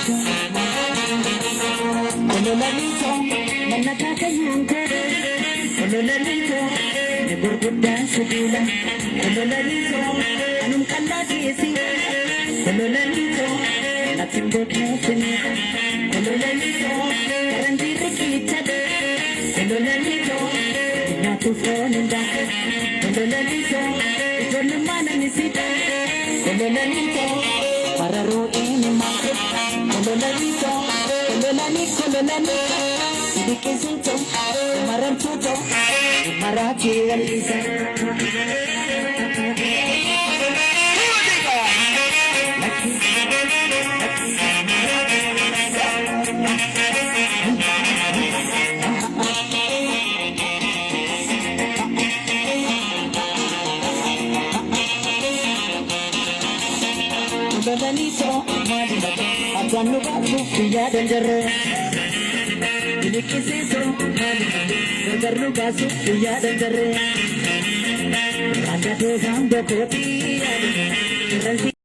Ololalito, manakakayangko. Ololalito, nagurgudan sa dila. Ololalito, anong kalagisi. Ololalito, natindot mo sinita. Ololalito, parang di rekita. Ololalito, natufonin ba? Ololalito, ito naman ang isita. Ololalito, para roin ni Market. Ololalito, kololani, kololani, hindi kisito, marang tuto, marachi alisa. Kololanito, akan lupa buktinya dan jeruk. Ini kisito, agar lupa buktinya dan jeruk. Ada dosa kopi.